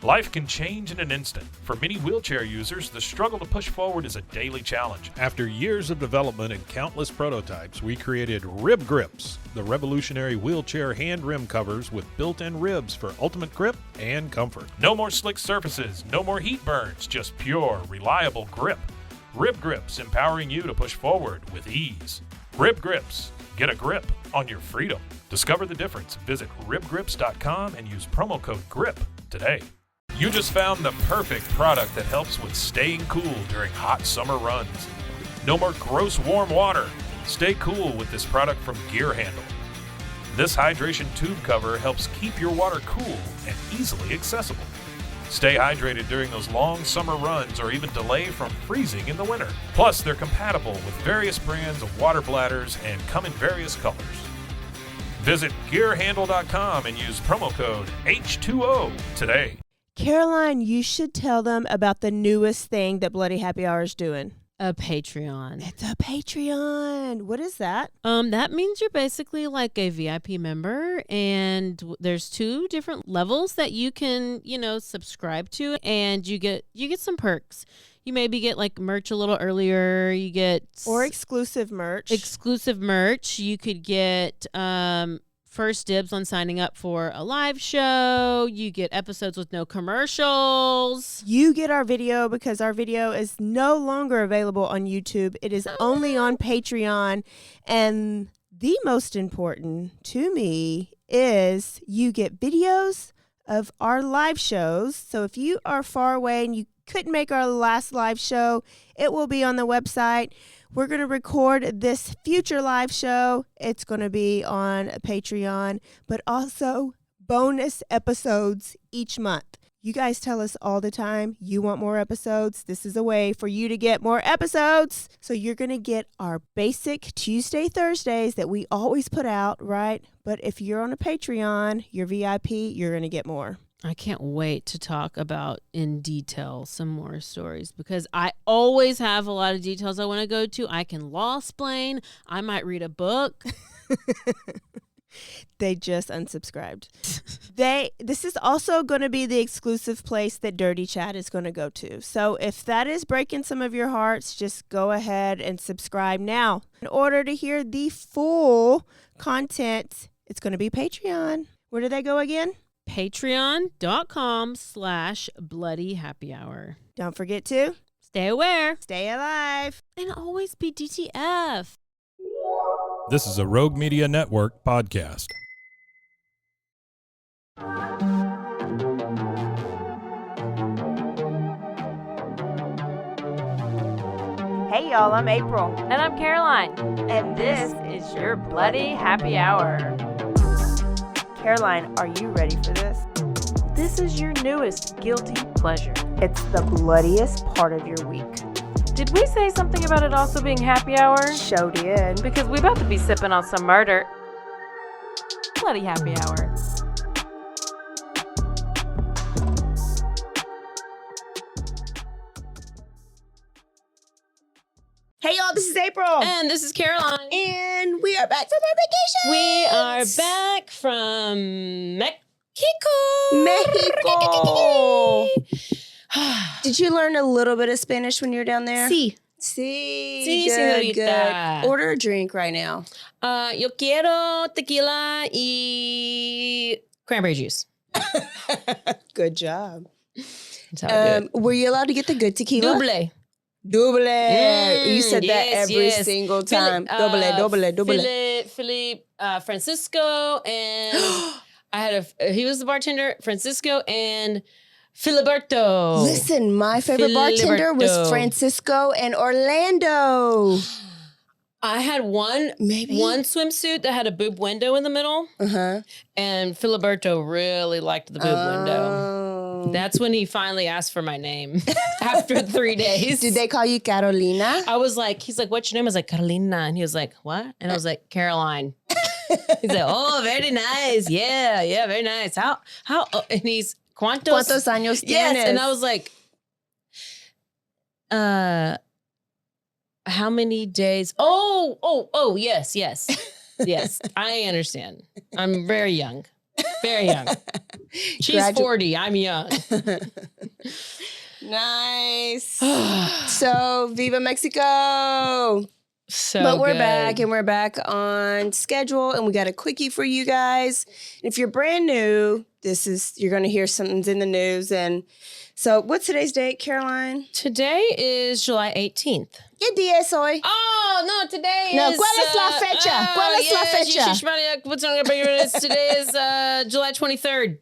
Life can change in an instant. For many wheelchair users, the struggle to push forward is a daily challenge. After years of development and countless prototypes, we created Rib Grips, the revolutionary wheelchair hand rim covers with built-in ribs for ultimate grip and comfort. No more slick surfaces, no more heat burns, just pure, reliable grip. Rib Grips, empowering you to push forward with ease. Rib Grips, get a grip on your freedom. Discover the difference. Visit ribgrips.com and use promo code GRIP today. You just found the perfect product that helps with staying cool during hot summer runs. No more gross warm water. Stay cool with this product from Gear Handle. This hydration tube cover helps keep your water cool and easily accessible. Stay hydrated during those long summer runs or even delay from freezing in the winter. Plus, they're compatible with various brands of water bladders and come in various colors. Visit gearhandle.com and use promo code H2O today. Caroline, you should tell them about the newest thing that Bloody Happy Hour is doing. A Patreon. It's a Patreon. What is that? That means you're basically like a VIP member, and there's 2 different levels that you can, subscribe to, and you get some perks. You maybe get like merch a little earlier. You get exclusive merch. You could get first dibs on signing up for a live show. You get episodes with no commercials. You get our video because our video is no longer available on YouTube. It is only on Patreon. And the most important to me is you get videos of our live shows. So if you are far away and you couldn't make our last live show, it will be on the website. We're going to record this future live show. It's going to be on Patreon, but also bonus episodes each month. You guys tell us all the time you want more episodes. This is a way for you to get more episodes. So you're going to get our basic Tuesday, Thursdays that we always put out, right? But if you're on a Patreon, you're VIP, you're going to get more. I can't wait to talk about in detail some more stories because I always have a lot of details I want to go to. I can law-splain. I might read a book. They just unsubscribed. This is also going to be the exclusive place that Dirty Chat is going to go to. So if that is breaking some of your hearts, just go ahead and subscribe now. In order to hear the full content, it's going to be Patreon. Where do they go again? Patreon.com/Bloody Happy Hour. Don't forget to stay aware, stay alive, and always be DTF. This is a Rogue Media Network podcast. Hey y'all, I'm April. And I'm Caroline. And this is your Bloody Happy Hour. Caroline, are you ready for this? This is your newest guilty pleasure. It's the bloodiest part of your week. Did we say something about it also being happy hour? Show did. Because we about to be sipping on some murder. Bloody Happy Hour. Hey y'all, this is April. And this is Caroline. And we are back from our vacation. We are back from Mexico. Did you learn a little bit of Spanish when you were down there? Sí. Sí, señorita. good. Order a drink right now. Yo quiero tequila y cranberry juice. Good job. That's how I do it. Were you allowed to get the good tequila? Double. You said that every single time. Double. Philip, Francisco, and he was the bartender. Francisco and Filiberto. Listen, my favorite bartender was Francisco and Orlando. I had one swimsuit that had a boob window in the middle. And Filiberto really liked the boob window. That's when he finally asked for my name after 3 days. Did they call you Carolina? I was like, he's like, what's your name? I was like, Carolina. And he was like, what? And I was like, Caroline. He's like, oh, very nice. Yeah, very nice. How, and he's, ¿Cuántos años tienes? Yes, and I was like, how many days? Oh, yes. Yes, I understand. I'm very young. Very young. She's 40. I'm young. Nice. So, Viva Mexico. So But we're good. back, and we're back on schedule, and we got a quickie for you guys. And if you're brand new, you're going to hear something's in the news. And so what's today's date, Caroline? Today is July 18th. ¿Qué día es hoy? Oh, no, today No, is... ¿cuál es la fecha? ¿Cuál es la fecha? Today is July 23rd.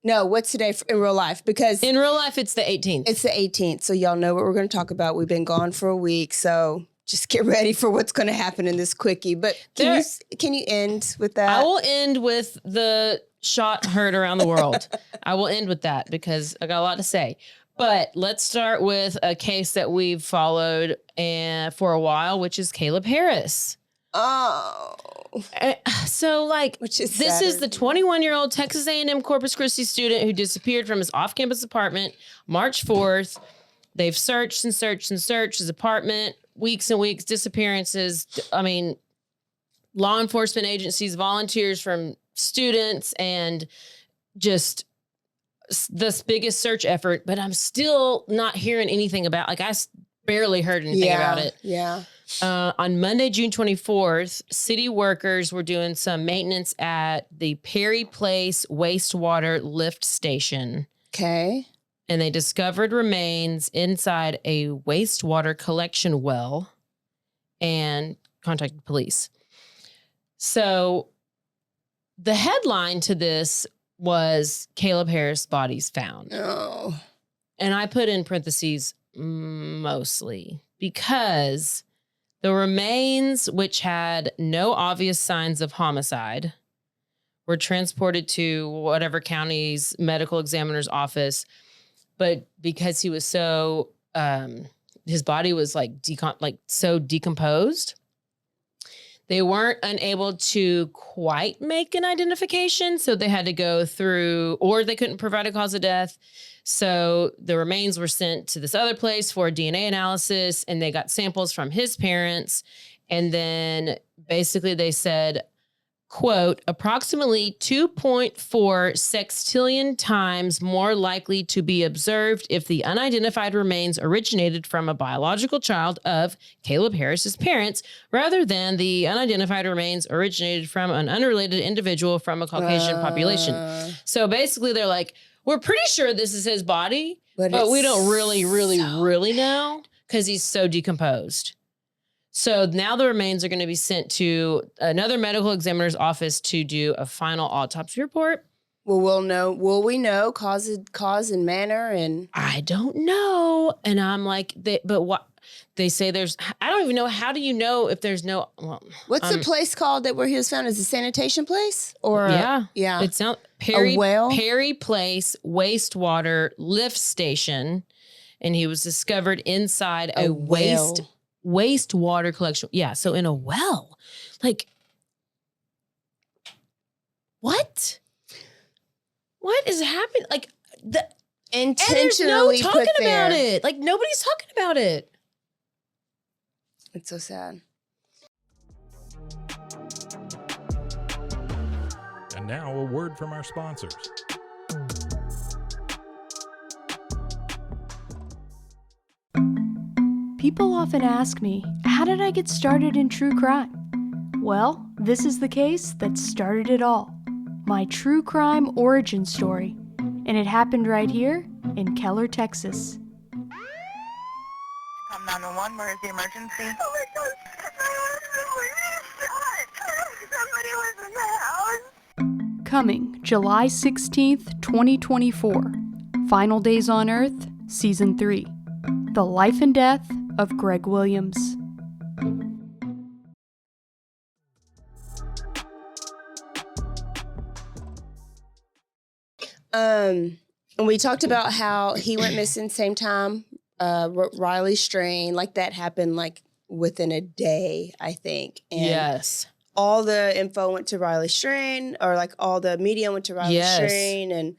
No, what's today in real life? Because In real life, it's the 18th. it's the 18th, so y'all know what we're going to talk about. We've been gone for a week, so just get ready for what's going to happen in this quickie. But can you end with that? I will end with the shot heard around the world. I will end with that because I got a lot to say. But let's start with a case that we've followed for a while, which is Caleb Harris. Oh. So, Which is this is the Saturday. 21-year-old Texas A&M Corpus Christi student who disappeared from his off-campus apartment March 4th. They've searched and searched and searched his apartment, weeks and weeks, disappearances. I mean, law enforcement agencies, volunteers from students, and just this biggest search effort. But I'm still not hearing anything about, I barely heard anything about it. Yeah. On Monday, June 24th, city workers were doing some maintenance at the Perry Place wastewater lift station. Okay. And they discovered remains inside a wastewater collection well and contacted police. So the headline to this was Caleb Harris bodies found. Oh. And I put in parentheses mostly because the remains, which had no obvious signs of homicide, were transported to whatever county's medical examiner's office. But because he was so, his body was so decomposed, they weren't unable to quite make an identification. So they had to go through, or they couldn't provide a cause of death. So the remains were sent to this other place for a DNA analysis, and they got samples from his parents. And then basically they said, quote, approximately 2.4 sextillion times more likely to be observed if the unidentified remains originated from a biological child of Caleb Harris's parents, rather than the unidentified remains originated from an unrelated individual from a Caucasian population. So basically they're like, we're pretty sure this is his body, but we don't really know because he's so decomposed. So now the remains are going to be sent to another medical examiner's office to do a final autopsy report. Well, will we know cause and manner? And I don't know. And I'm like, but what they say I don't even know. How do you know if there's no, what's the place called where he was found? Is it a sanitation place or? Yeah. It's not A well? Perry Place wastewater lift station. And he was discovered inside a wastewater collection. Yeah. So in a well, what is happening? Intentionally and there's no put talking there. about it. Nobody's talking about it. It's so sad. And now a word from our sponsors. People often ask me, how did I get started in true crime? Well, this is the case that started it all. My true crime origin story. And it happened right here in Keller, Texas. 911, where is the emergency? Oh my God, my husband was shot. Somebody was in the house. Coming July 16th, 2024. Final Days on Earth, Season 3. The Life and Death of Greg Williams. And we talked about how he went missing same time Riley Strain, that happened within a day, I think. And Yes. all the info went to Riley Strain, or all the media went to Riley Strain, and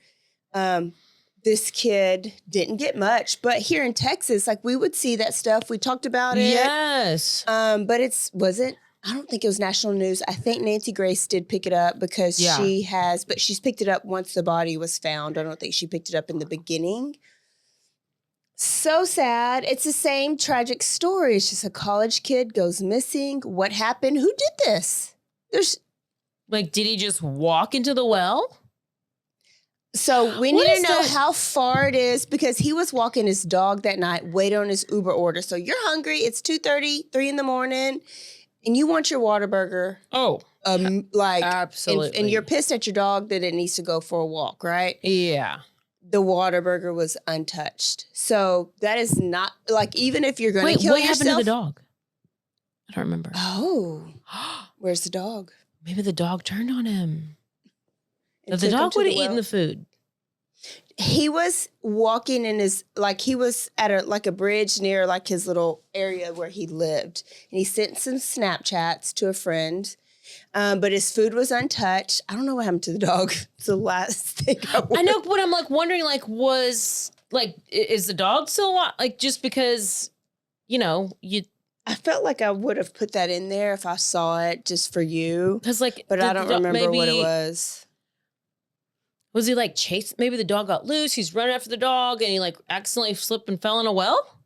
this kid didn't get much. But here in Texas, we would see that stuff. We talked about it. Yes. But was it I don't think it was national news. I think Nancy Grace did pick it up because but she's picked it up once the body was found. I don't think she picked it up in the beginning. So sad. It's the same tragic story. It's just a college kid goes missing. What happened? Who did this? Like, did he just walk into the well? So we need to know how far it is because he was walking his dog that night, waiting on his Uber order. So you're hungry. It's 2:30, 3 in the morning, and you want your Whataburger. Oh, absolutely. And you're pissed at your dog that it needs to go for a walk, right? Yeah. The Whataburger was untouched. So that is not, like, even if you're going to kill yourself. What happened to the dog? I don't remember. Oh, where's the dog? Maybe the dog turned on him. The dog would have eaten the food. He was walking in his, like, he was at a bridge near, like, his little area where he lived. And he sent some Snapchats to a friend. But his food was untouched. I don't know what happened to the dog. It's the last thing I know, but I'm, like, wondering, like, is the dog still alive? Like, just because, I felt like I would have put that in there if I saw it just for you. But I don't remember what it was. Was he like chased? Maybe the dog got loose. He's running after the dog and he like accidentally slipped and fell in a well?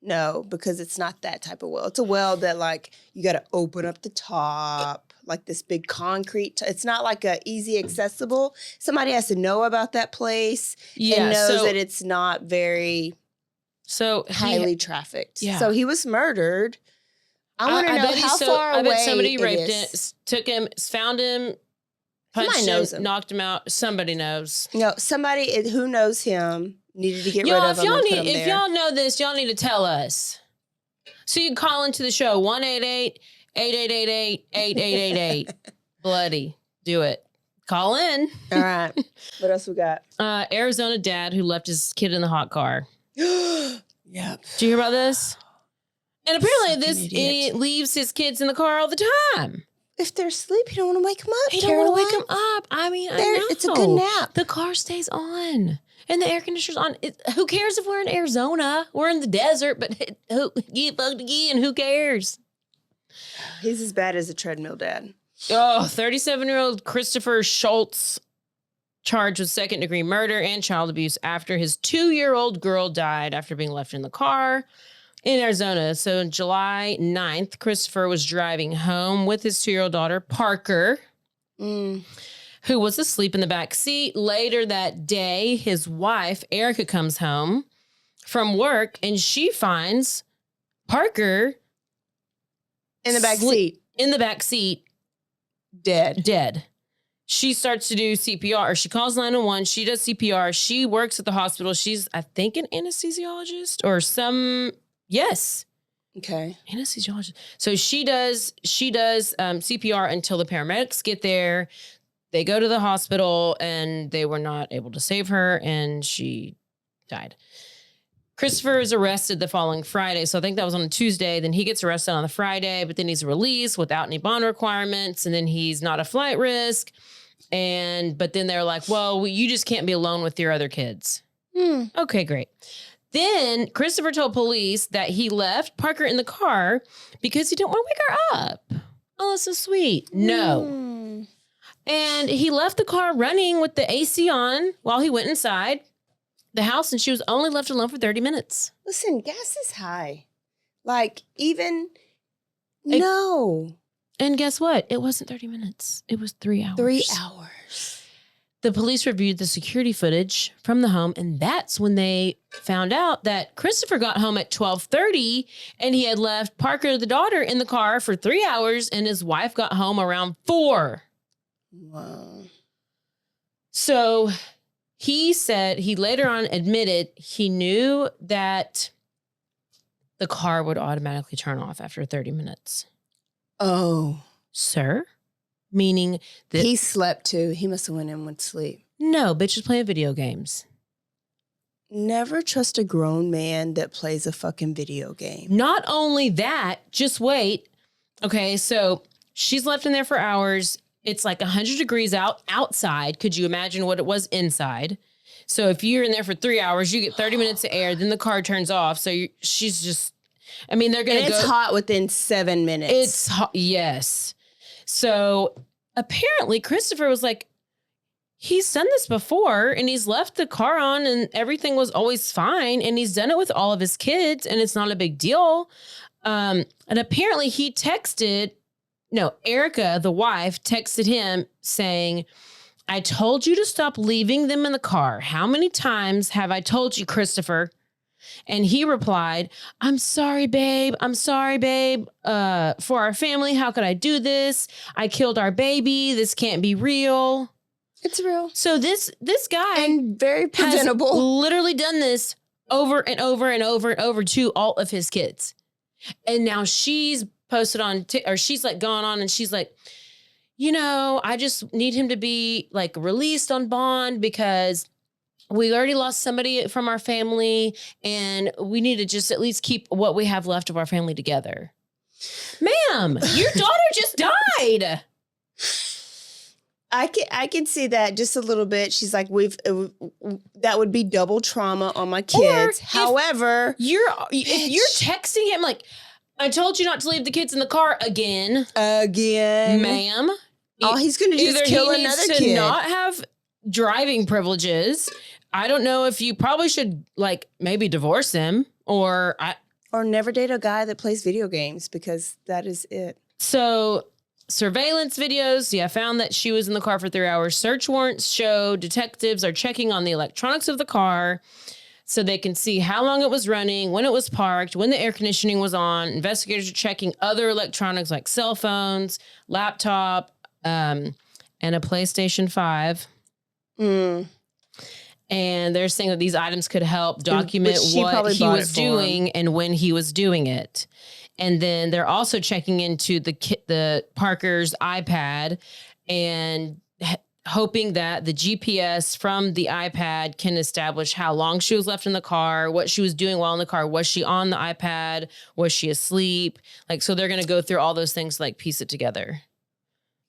No, because it's not that type of well. It's a well that like you got to open up the top, like this big concrete. It's not like a easy accessible. Somebody has to know about that place and knows that it's not very highly trafficked. Yeah. So he was murdered. I want to know how far away. I bet somebody raped it, took him, found him. Punched him, knocked him out. Somebody knows. No, somebody who knows him needed to get rid of him. If y'all know this, y'all need to tell us. So you can call into the show 1-888-8888-8888. Bloody, do it. Call in. All right. What else we got? Arizona dad who left his kid in the hot car. Yep. Do you hear about this? And apparently this idiot leaves his kids in the car all the time. If they're asleep, you don't want to wake them up. You don't want to wake them up. I mean, I know. It's a good nap. The car stays on. And the air conditioner's on. Who cares if we're in Arizona? We're in the desert, but you bugged again. Who cares? He's as bad as a treadmill dad. Oh, 37-year-old Christopher Schultz charged with second-degree murder and child abuse after his 2-year-old girl died after being left in the car in Arizona. So on July 9th, Christopher was driving home with his 2-year-old daughter, Parker, who was asleep in the back seat. Later that day, his wife, Erica, comes home from work and she finds Parker in the back seat. In the back seat. Dead. She starts to do CPR. She calls 911. She does CPR. She works at the hospital. She's, I think, an anesthesiologist or some... Yes. Okay. Anesthesiologist. So she does CPR until the paramedics get there. They go to the hospital and they were not able to save her and she died. Christopher is arrested the following Friday. So I think that was on a Tuesday. Then he gets arrested on the Friday, but then he's released without any bond requirements. And then he's not a flight risk. But then they're like, well, you just can't be alone with your other kids. Okay, great. Then Christopher told police that he left Parker in the car because he didn't want to wake her up. Oh, that's so sweet. No. And he left the car running with the AC on while he went inside the house, and she was only left alone for 30 minutes. Listen, gas is high. Like, no. And guess what? It wasn't 30 minutes. It was 3 hours. 3 hours. The police reviewed the security footage from the home, and that's when they found out that Christopher got home at 12:30, and he had left Parker, the daughter, in the car for 3 hours, and his wife got home around 4. Wow. So he said, he later on admitted he knew that the car would automatically turn off after 30 minutes. Oh. Sir? Meaning that he slept too. He must have went in with sleep. No, bitch was playing video games. Never trust a grown man that plays a fucking video game. Not only that, just wait. Okay, so she's left in there for hours. It's like 100 degrees outside. Could you imagine what it was inside? So if you're in there for 3 hours, you get 30 minutes of air, then the car turns off. So she's just, I mean, they're going to And go. it's hot within 7 minutes. It's hot. Yes. So apparently Christopher was like, he's done this before and he's left the car on and everything was always fine. And he's done it with all of his kids and it's not a big deal. And apparently he Erica, the wife, texted him saying, I told you to stop leaving them in the car. How many times have I told you, Christopher? And he replied, I'm sorry, babe. I'm sorry, babe. For our family, how could I do this? I killed our baby. This can't be real. It's real. So this guy And very preventable. has literally done this over and over and over and over to all of his kids. And now she's posted on, or she's like gone on and she's like, I just need him to be like released on bond because we already lost somebody from our family and we need to just at least keep what we have left of our family together. Ma'am, your daughter just died. I can see that just a little bit. She's like, that would be double trauma on my kids. However, if you're texting him like, I told you not to leave the kids in the car again, ma'am. All he's going to do is kill another kid. Either he needs to not have driving privileges. I don't know if you probably should like maybe divorce him or never date a guy that plays video games because that is it. So surveillance videos. Yeah, found that she was in the car for 3 hours. Search warrants show detectives are checking on the electronics of the car so they can see how long it was running, when it was parked, when the air conditioning was on. Investigators are checking other electronics like cell phones, laptop, and a PlayStation 5. And they're saying that these items could help document what he was doing and when he was doing it. And then they're also checking into the Parker's iPad and hoping that the GPS from the iPad can establish how long she was left in the car, what she was doing while in the car. Was she on the iPad? Was she asleep? Like, so they're going to go through all those things to like piece it together.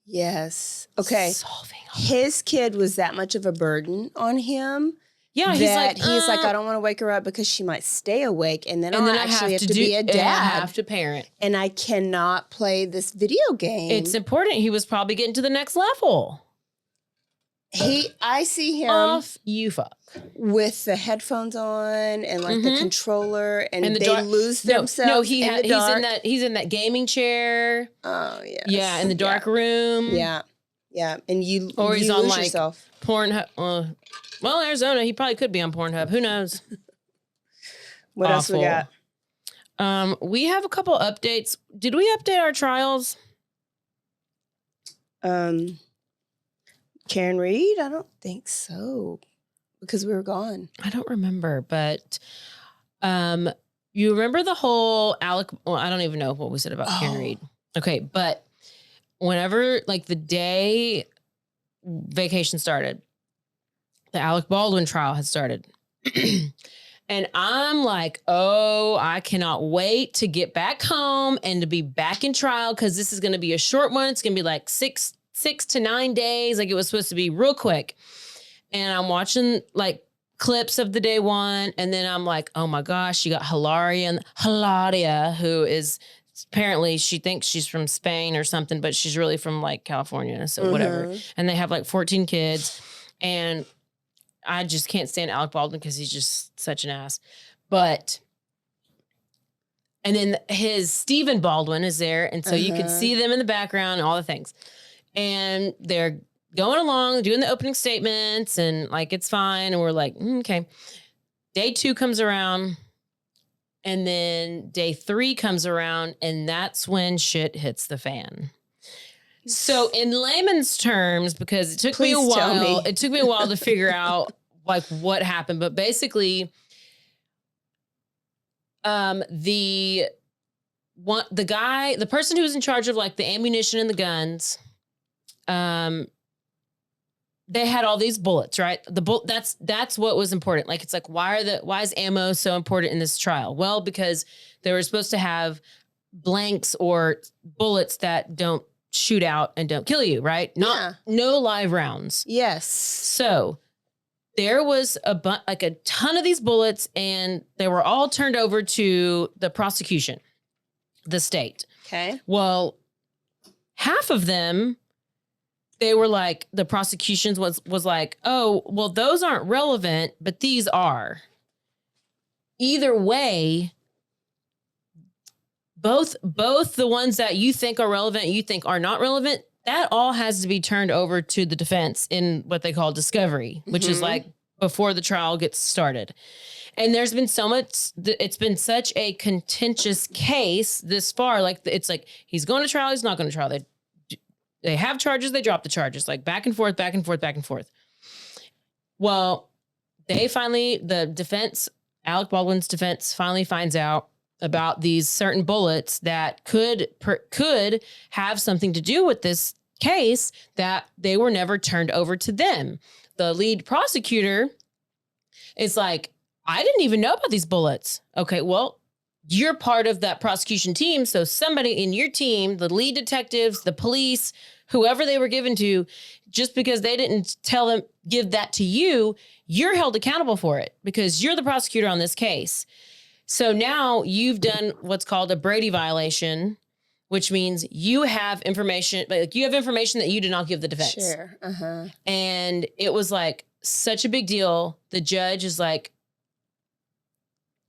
Yes. Okay. Solving his kid was that much of a burden on him. Yeah, he's like, I don't want to wake her up because she might stay awake, and then I actually have to be a dad. I have to parent, and I cannot play this video game. It's important. He was probably getting to the next level. I see him off you fuck with the headphones on and like the controller, and they lose themselves. No, he's in that gaming chair. Oh yeah, yeah, in the dark room. Yeah, and you he's you on lose like yourself. Pornhub. Well, Arizona, he probably could be on Pornhub. Who knows? What else we got? We have a couple updates. Did we update our trials? Karen Reed? I don't think so, because we were gone. I don't remember, but you remember the whole Alec? Well, I don't even know what was it about Karen Reed. Okay, but whenever like the day vacation started, the Alec Baldwin trial had started. And I'm like, I cannot wait to get back home and to be back in trial because this is going to be a short one. It's going to be like six to 9 days. Like it was supposed to be real quick. And I'm watching like clips of the day one. And then I'm like, oh my gosh, you got Hilaria, who is apparently she thinks she's from Spain or something, but she's really from like California. So whatever. And they have like 14 kids. And I just can't stand Alec Baldwin because he's just such an ass. And then his Stephen Baldwin is there. And so you can see them in the background and all the things. And they're going along, doing the opening statements and like, it's fine. And we're like, okay. Day 2 comes around. And then day 3 comes around. And that's when shit hits the fan. So in layman's terms, because it took me a while to figure out like what happened, but basically the person who was in charge of like the ammunition and the guns, they had all these bullets, right? That's what was important. Like, it's like, why is ammo so important in this trial? Well, because they were supposed to have blanks or bullets that don't shoot out and don't kill you, right? No live rounds. Yes. So there was a ton of these bullets, and they were all turned over to the prosecution, the state. Okay. Well, half of them, they were like, the prosecution was like, oh, well, those aren't relevant, but these are. Either way, both the ones that you think are relevant, you think are not relevant, that all has to be turned over to the defense in what they call discovery, which is like before the trial gets started. And there's been so much, it's been such a contentious case this far. Like, it's like, he's going to trial, he's not going to trial. They have charges, they drop the charges, like back and forth, back and forth, back and forth. Well, the defense, Alec Baldwin's defense finally finds out about these certain bullets that could have something to do with this case, that they were never turned over to them. The lead prosecutor is like, I didn't even know about these bullets. Okay, well, you're part of that prosecution team. So somebody in your team, the lead detectives, the police, whoever they were given to, just because they didn't give that to you, you're held accountable for it because you're the prosecutor on this case. So now you've done what's called a Brady violation, which means you have information, like you have information that you did not give the defense. Sure. Uh-huh. And it was like such a big deal. The judge is like,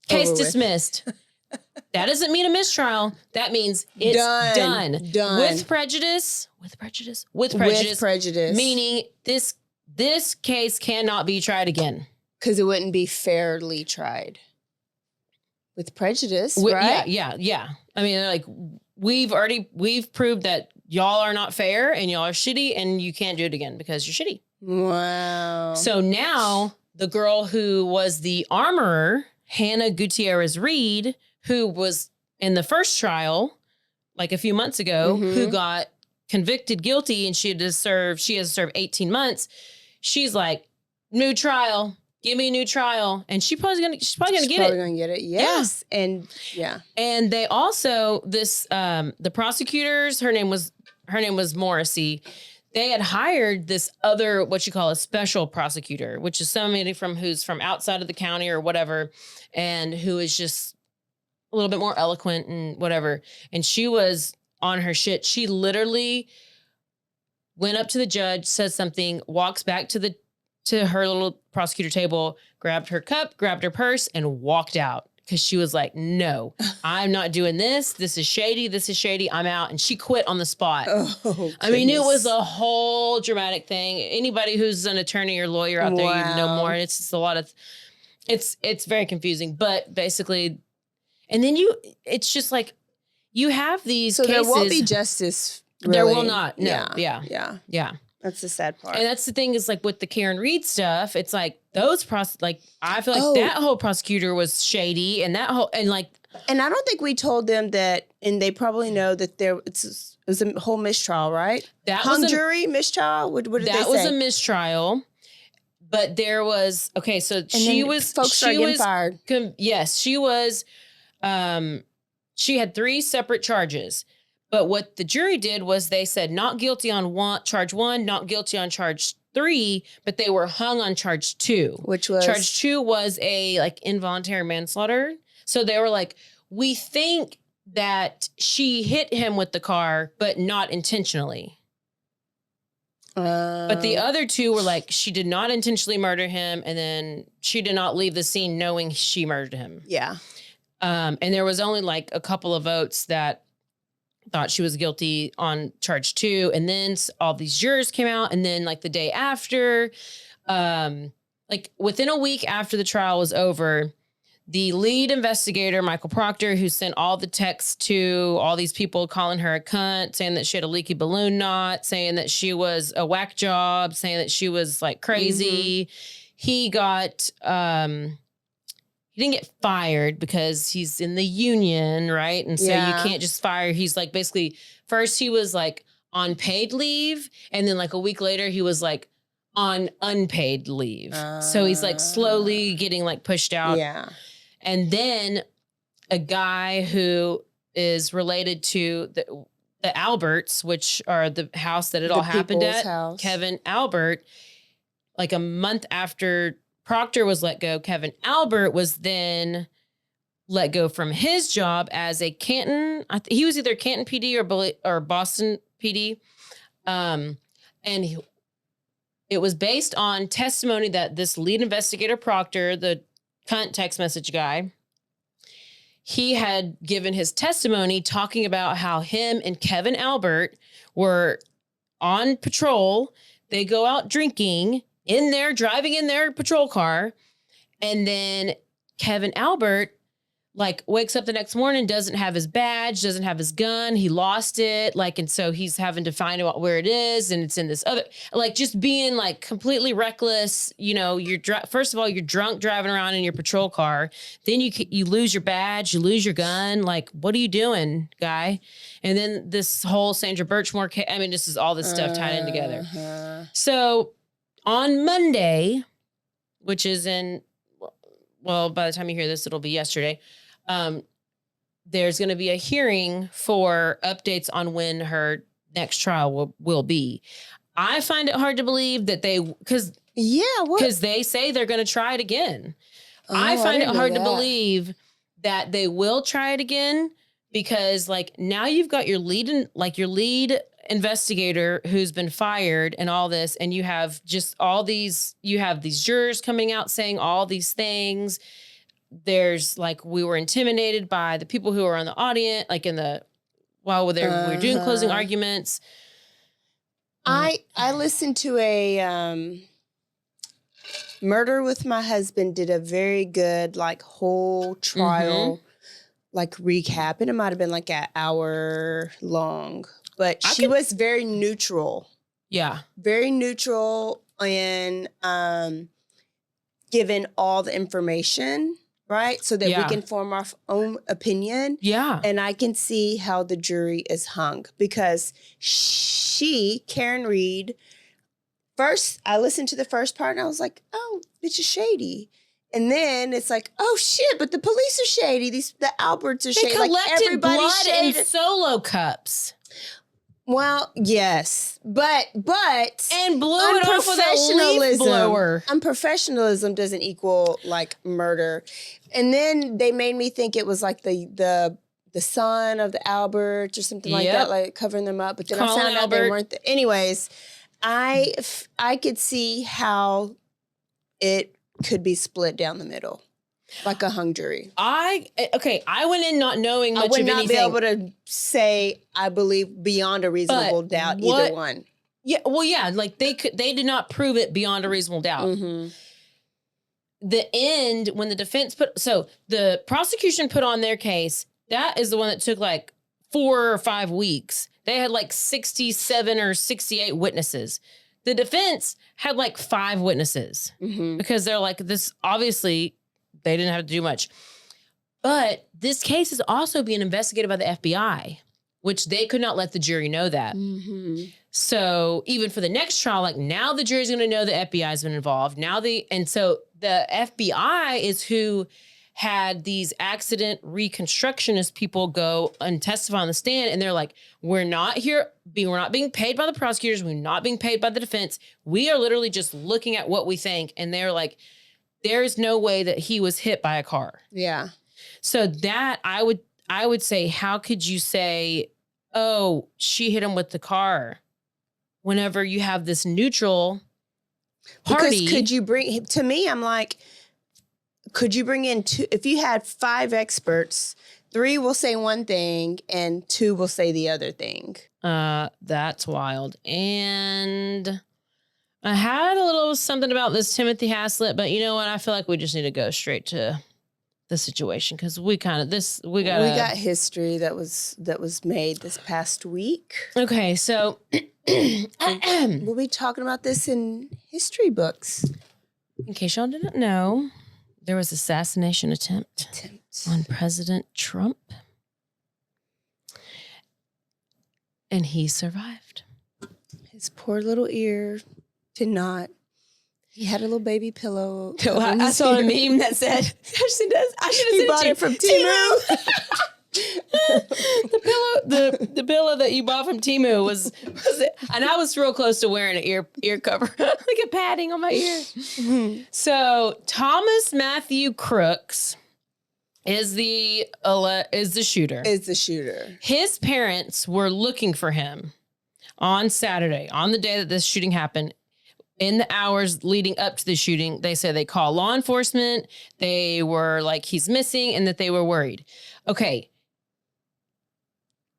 case dismissed. That doesn't mean a mistrial. That means it's done. With prejudice. Meaning this case cannot be tried again. Because it wouldn't be fairly tried. With prejudice, right? Yeah. I mean, like, we've proved that y'all are not fair and y'all are shitty and you can't do it again because you're shitty. Wow. So now the girl who was the armorer, Hannah Gutierrez Reed, who was in the first trial, like a few months ago, who got convicted guilty and she has to serve 18 months. She's like, new trial. Give me a new trial. And she's probably gonna get it. She's probably gonna get it. Yes. Yeah. And yeah. And they also, the prosecutors, her name was Morrissey. They had hired this other, what you call a special prosecutor, which is somebody who's from outside of the county or whatever, and who is just a little bit more eloquent and whatever. And she was on her shit. She literally went up to the judge, said something, walks back to her little prosecutor table, grabbed her cup, grabbed her purse, and walked out. Because she was like, no, I'm not doing this. This is shady. I'm out. And she quit on the spot. Oh, I mean, it was a whole dramatic thing. Anybody who's an attorney or lawyer out there, you know more. And it's just a lot of, it's very confusing. But basically, and then it's just like, you have these cases. There won't be justice. Really. There will not. No. Yeah. That's the sad part. And that's the thing is like with the Karen Reed stuff, it's like those I feel like that whole prosecutor was shady and and I don't think we told them that, and they probably know that it was a whole mistrial, right? That hung was jury mistrial. What did they say? That was a mistrial, but there was So folks started getting fired. Yes, she was. She had 3 separate charges. But what the jury did was they said not guilty on charge 1, not guilty on charge 3, but they were hung on charge 2. Which was? Charge 2 was a involuntary manslaughter. So they were like, we think that she hit him with the car, but not intentionally. But the other 2 were like, she did not intentionally murder him, and then she did not leave the scene knowing she murdered him. Yeah. And there was only a couple of votes that thought she was guilty on charge 2. And then all these jurors came out. And then the day after, within a week after the trial was over, the lead investigator, Michael Proctor, who sent all the texts to all these people calling her a cunt, saying that she had a leaky balloon knot, saying that she was a whack job, saying that she was crazy. He got, he didn't get fired because he's in the union, right? And so you can't just fire. He's basically, first he was on paid leave. And then a week later, he was on unpaid leave. So he's slowly getting pushed out. Yeah. And then a guy who is related to the Alberts, which are the house that it all happened at, house. Kevin Albert, like a month after Proctor was let go, Kevin Albert was then let go from his job as a Canton. He was either Canton PD or Boston PD. It was based on testimony that this lead investigator, Proctor, the cunt text message guy, he had given his testimony talking about how him and Kevin Albert were on patrol. They go out drinking driving in their patrol car. And then Kevin Albert wakes up the next morning, doesn't have his badge, doesn't have his gun. He lost it. And so he's having to find out where it is. And it's in this other, just being completely reckless. First of all, you're drunk driving around in your patrol car. Then you lose your badge, you lose your gun. What are you doing, guy? And then this whole Sandra Birchmore case. I mean, this is all this stuff tied in together. So on Monday, which is by the time you hear this, it'll be yesterday. There's going to be a hearing for updates on when her next trial will be. I find it hard to believe that because they say they're going to try it again. I find it hard to believe that they will try it again because now you've got your lead investigator who's been fired and all this, and you have just all these, you have these jurors coming out saying all these things. There's we were intimidated by the people who are on the audience, while we were doing closing arguments. I listened to a Murder with My Husband did a very good whole trial recap, and it might have been an hour long, but she was very neutral. Yeah, very neutral and given all the information. Right? So that we can form our own opinion. Yeah. And I can see how the jury is hung because Karen Reed, first, I listened to the first part and I was like, oh, bitch is shady. And then it's oh shit, but the police are shady. The Alberts are shady. They collected blood in Solo cups. Well, yes, but and blew it off with a leaf blower. Unprofessionalism doesn't equal murder. And then they made me think it was the son of the Alberts or something like that, covering them up. But then I found out they weren't. Anyways, I could see how it could be split down the middle. Like a hung jury. I went in not knowing much of anything. I would not be able to say I believe beyond a reasonable doubt either one. Yeah, well, yeah, they did not prove it beyond a reasonable doubt. Mm-hmm. The end when the defense the prosecution put on their case. That is the one that took 4 or 5 weeks. They had 67 or 68 witnesses. The defense had 5 witnesses because they're this obviously. They didn't have to do much. But this case is also being investigated by the FBI, which they could not let the jury know that. Mm-hmm. So even for the next trial, now the jury's going to know the FBI has been involved. And so the FBI is who had these accident reconstructionist people go and testify on the stand. And they're we're not being paid by the prosecutors. We're not being paid by the defense. We are literally just looking at what we think. And they're there's no way that he was hit by a car. Yeah. So that I would say, how could you say, oh, she hit him with the car whenever you have this neutral party? Because could you bring, to me, I'm could you bring in 2, if you had 5 experts, 3 will say one thing and 2 will say the other thing. That's wild. And I had a little something about this Timothy Haslett, but you know what? I feel we just need to go straight to the situation because we got history that was made this past week. Okay, so we'll be talking about this in history books. In case y'all didn't know, there was assassination attempt on President Trump, and he survived. His poor little ear. Did not. He had a little baby pillow. I saw a meme that said, I should have bought it from Temu. The pillow that you bought from Temu was and I was real close to wearing an ear cover, like a padding on my ear. So Thomas Matthew Crooks is the shooter. Is the shooter. His parents were looking for him on Saturday, on the day that this shooting happened. In the hours leading up to the shooting, they said they called law enforcement. They were like, he's missing, and that they were worried. Okay.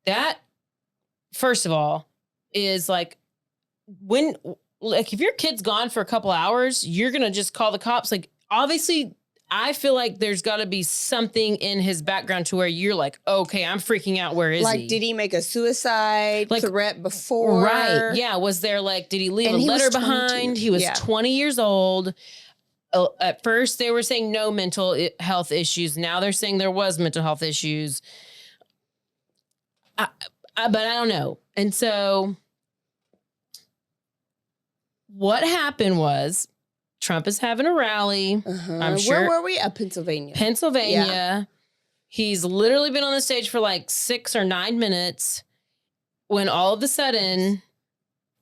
That, first of all, is like, if your kid's gone for a couple hours, you're going to just call the cops. Like, obviously, I feel like there's got to be something in his background to where you're like, okay, I'm freaking out. Where is he? Like, did he make a suicide threat before? Right. Yeah. Was there did he leave a letter behind? He was 20 years old. At first, they were saying no mental health issues. Now they're saying there was mental health issues. But I don't know. And so what happened was, Trump is having a rally. I'm sure. Where were we? Pennsylvania. Pennsylvania. Yeah. He's literally been on the stage for like 6 or 9 minutes when all of a sudden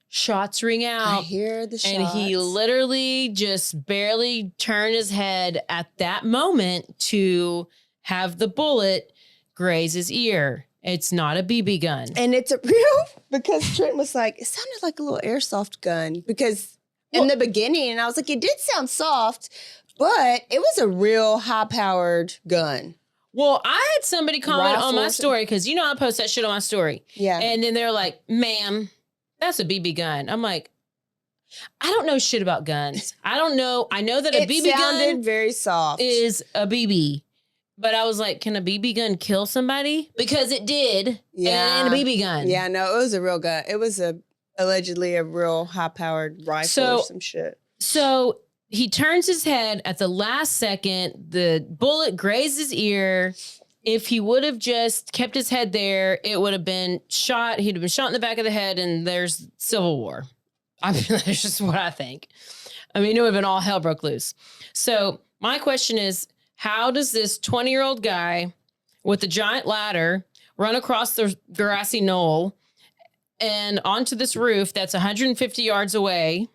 shots ring out. I hear the shots. And he literally just barely turned his head at that moment to have the bullet graze his ear. It's not a BB gun. And it's a real, because Trent was like, it sounded like a little airsoft gun because in the beginning, and I was like, it did sound soft, but it was a real high-powered gun. Well, I had somebody comment on my story because, I post that shit on my story. Yeah. And then they're like, ma'am, that's a BB gun. I'm like, I don't know shit about guns. I don't know. I know that a BB gun very soft is a BB. But I was like, can a BB gun kill somebody? Because it did. Yeah. And a BB gun. Yeah, no, it was a real gun. It was allegedly a real high-powered rifle or some shit. So he turns his head at the last second. The bullet grazed his ear. If he would have just kept his head there, it would have been shot. He'd have been shot in the back of the head, and there's civil war. I mean, that's just what I think. I mean, it would have been all hell broke loose. So my question is, how does this 20-year-old guy with a giant ladder run across the grassy knoll and onto this roof that's 150 yards away,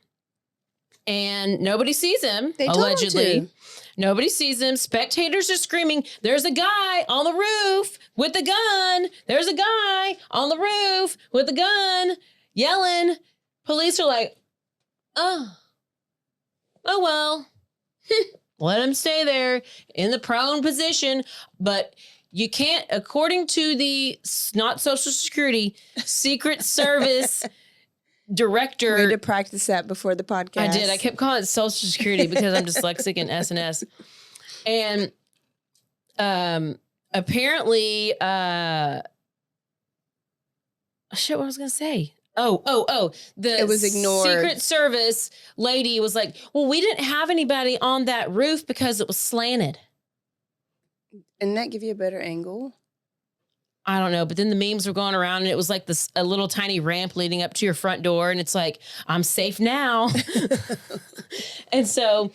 and nobody sees him, allegedly. Nobody sees him. Spectators are screaming, there's a guy on the roof with a gun. There's a guy on the roof with a gun, yelling. Police are like, oh well. Let him stay there in the prone position. But you can't, according to the not Social Security, Secret Service director. Way to practice that before the podcast. I did. I kept calling it Social Security because I'm dyslexic and SNS. And apparently, shit, what I was going to say. It was ignored. Secret Service lady was like, well, we didn't have anybody on that roof because it was slanted. Didn't that give you a better angle? I don't know. But then the memes were going around and it was like a little tiny ramp leading up to your front door. And it's like, I'm safe now. And so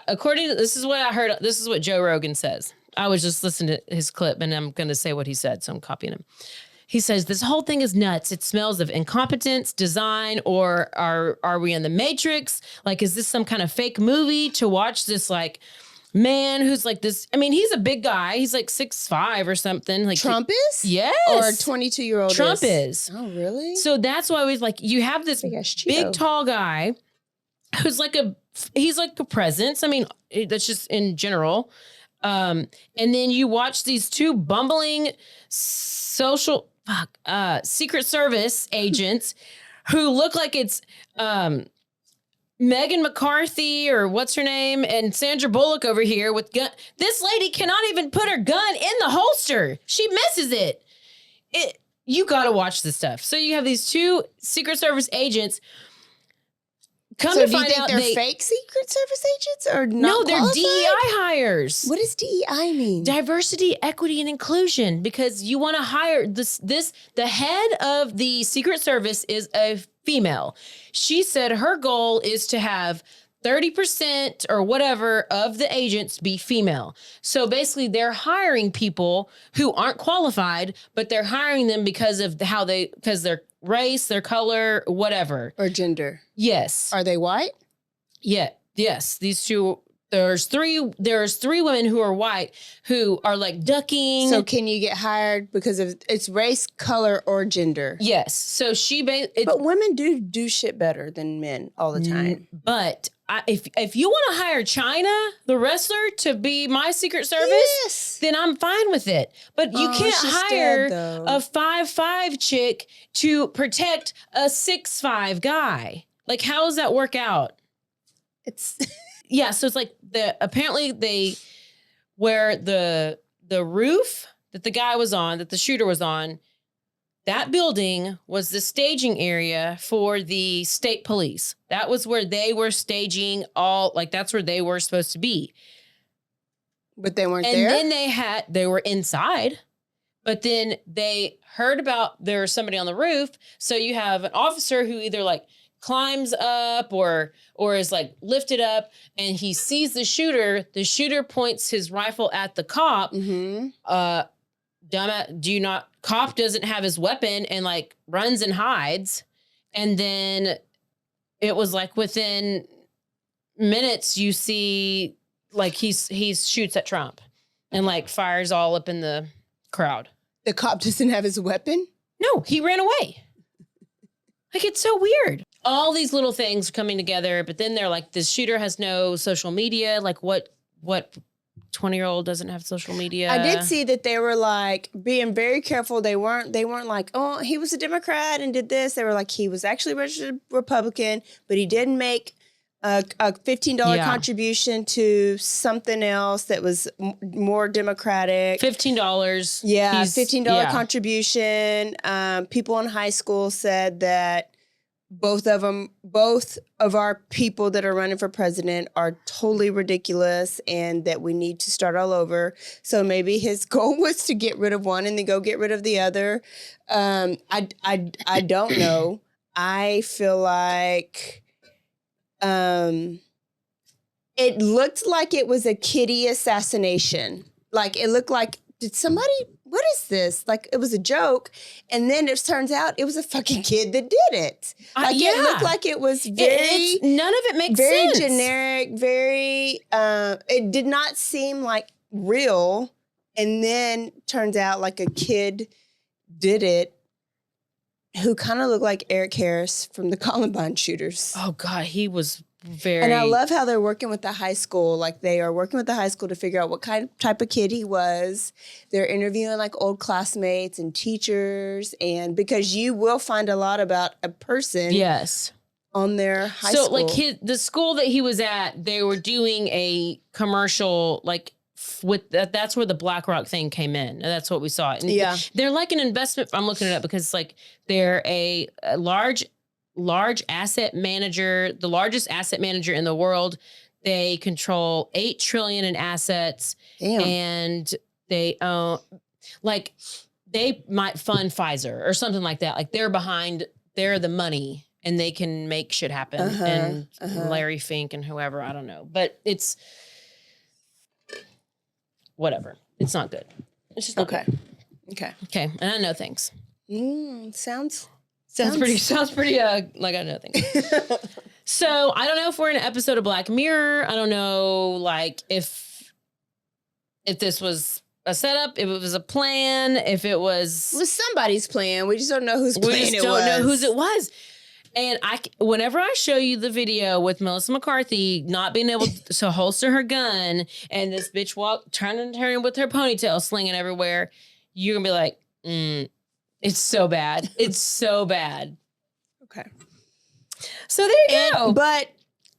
according to, this is what I heard. This is what Joe Rogan says. I was just listening to his clip and I'm going to say what he said. So I'm copying him. He says, this whole thing is nuts. It smells of incompetence, design, or are we in the Matrix? Like, is this some kind of fake movie to watch this, like, man who's like this? I mean, he's a big guy. He's like 6'5" or something. Like Trump is? Yes. Or a 22-year-old Trump is. Oh, really? So that's why we like, you have this big, tall guy who's like he's like a presence. I mean, that's just in general. And then you watch these two bumbling Secret Service agents who look like it's Megan McCarthy or what's her name and Sandra Bullock over here with gun. This lady cannot even put her gun in the holster. She misses it. You got to watch this stuff. So you have these two Secret Service agents. Come to find out they're fake Secret Service agents or not? No, they're qualified? DEI hires. What does DEI mean? Diversity, equity, and inclusion. Because you want to hire the head of the Secret Service is a female. She said her goal is to have 30% or whatever of the agents be female. So basically they're hiring people who aren't qualified, but they're hiring them because of because their race, their color, whatever. Or gender. Yes. Are they white? Yeah. Yes. These two, there's three women who are white who are like ducking. So can you get hired because of it's race, color, or gender? Yes. So but women do shit better than men all the time. But if you want to hire China, the wrestler, to be my Secret Service, Yes. then I'm fine with it. But you can't she's hire dead, though. a 5'5" chick to protect a 6'5" guy. Like, how does that work out? It's Yeah, so it's like apparently where the roof that the guy was on, that the shooter was on, that building was the staging area for the state police. That was where they were staging that's where they were supposed to be. But they weren't And there? then they were inside, but then they heard about there was somebody on the roof. So you have an officer who either like climbs up or is like lifted up, and he sees the shooter. The shooter points his rifle at the cop. Mm-hmm. Cop doesn't have his weapon and like runs and hides. And then it was like within minutes you see like he shoots at Trump and like fires all up in the crowd. The cop doesn't have his weapon? No, he ran away. Like, it's so weird. All these little things coming together, but then they're like, this shooter has no social media. Like, what 20-year-old doesn't have social media? I did see that they were like being very careful. They weren't like, oh, he was a Democrat and did this. They were like, he was actually a registered Republican, but he didn't make a $15 contribution to something else that was more Democratic. $15. Yeah, $15 contribution. People in high school said that both of our people that are running for president are totally ridiculous and that we need to start all over. So maybe his goal was to get rid of one and then go get rid of the other. I don't know. I feel like it looked like it was a kiddie assassination. Like it looked like, what is this? Like it was a joke. And then it turns out it was a fucking kid that did it. Like it looked like it was none of it makes very sense. Generic, it did not seem like real. And then turns out like a kid did it who kind of looked like Eric Harris from the Columbine shooters. Oh God, he was very. And I love how they're working with the high school. Like they are working with the high school to figure out what type of kid he was. They're interviewing like old classmates and teachers, and because you will find a lot about a person. Yes. On their high school. So like the school that he was at, they were doing a commercial like. That's where the BlackRock thing came in. And that's what we saw. And they're like an investment. I'm looking it up because like they're a large asset manager, the largest asset manager in the world. They control $8 trillion in assets. Damn. And they own like they might fund Pfizer or something like that. Like they're the money and they can make shit happen. And Larry Fink and whoever, I don't know. But it's whatever. It's not good. It's just not good. Okay. And I know things. Sounds pretty like I know things. So I don't know if we're in an episode of Black Mirror. I don't know like if this was a setup, if it was a plan, if it was somebody's plan. We just don't know whose plan it was. We just don't know whose it was. And whenever I show you the video with Melissa McCarthy not being able to holster her gun and this bitch turning with her ponytail slinging everywhere, you're going to be like, it's so bad. It's so bad. Okay. So there you go. But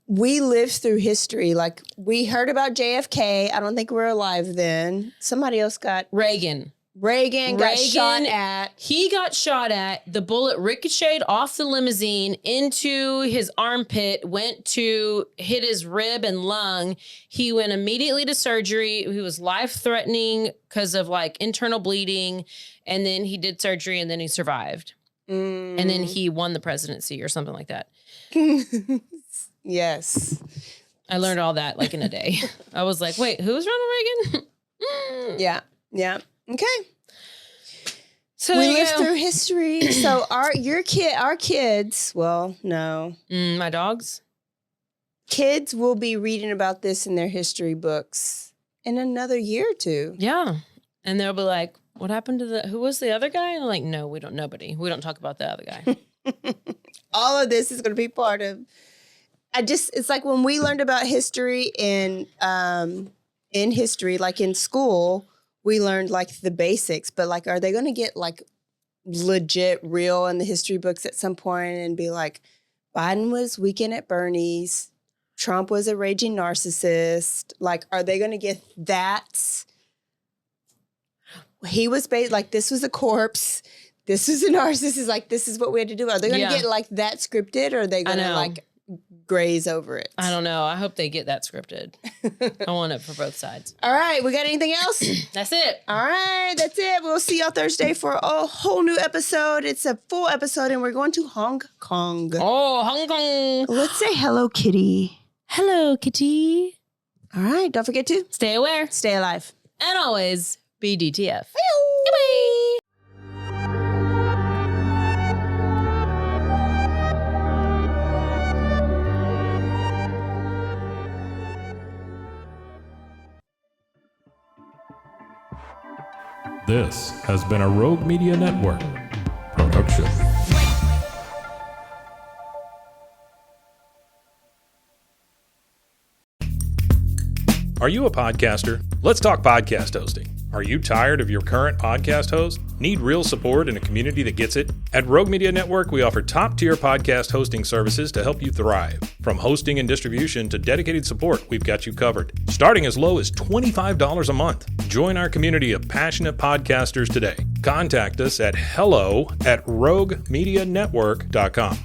we lived through history. Like we heard about JFK. I don't think we were alive then. Somebody else got... Reagan got shot at. He got shot at. The bullet ricocheted off the limousine into his armpit, went to hit his rib and lung. He went immediately to surgery. He was life-threatening because of like internal bleeding. And then he did surgery and then he survived. And then he won the presidency or something like that. Yes. I learned all that like in a day. I was like, wait, who's Ronald Reagan? Yeah. Yeah. Okay. So We there you lived go. through history. So our kids, well, no. My dogs. Kids will be reading about this in their history books in another year or two. Yeah. And they'll be like, what happened to who was the other guy? And I'm like, no, we don't talk about the other guy. All of this is going to be part of, it's like when we learned about history in history, like in school, we learned like the basics, but like, are they going to get like legit real in the history books at some point and be like, Biden was Weekend at Bernie's, Trump was a raging narcissist. Like, are they going to get that? He was like, this was a corpse. This was a narcissist. Like, this is what we had to do. Are they going to get like that scripted, or are they going to like graze over it? I don't know. I hope they get that scripted. I want it for both sides. All right. We got anything else? That's it. All right. That's it. We'll see y'all Thursday for a whole new episode. It's a full episode, and we're going to Hong Kong. Oh, Hong Kong. Let's say hello, kitty. Hello, kitty. All right. Don't forget to Stay aware. stay alive. And always be DTF. Bye. This has been a Rogue Media Network production. Are you a podcaster? Let's talk podcast hosting. Are you tired of your current podcast host? Need real support in a community that gets it? At Rogue Media Network, we offer top-tier podcast hosting services to help you thrive. From hosting and distribution to dedicated support, we've got you covered. Starting as low as $25 a month. Join our community of passionate podcasters today. Contact us at hello@roguemedianetwork.com.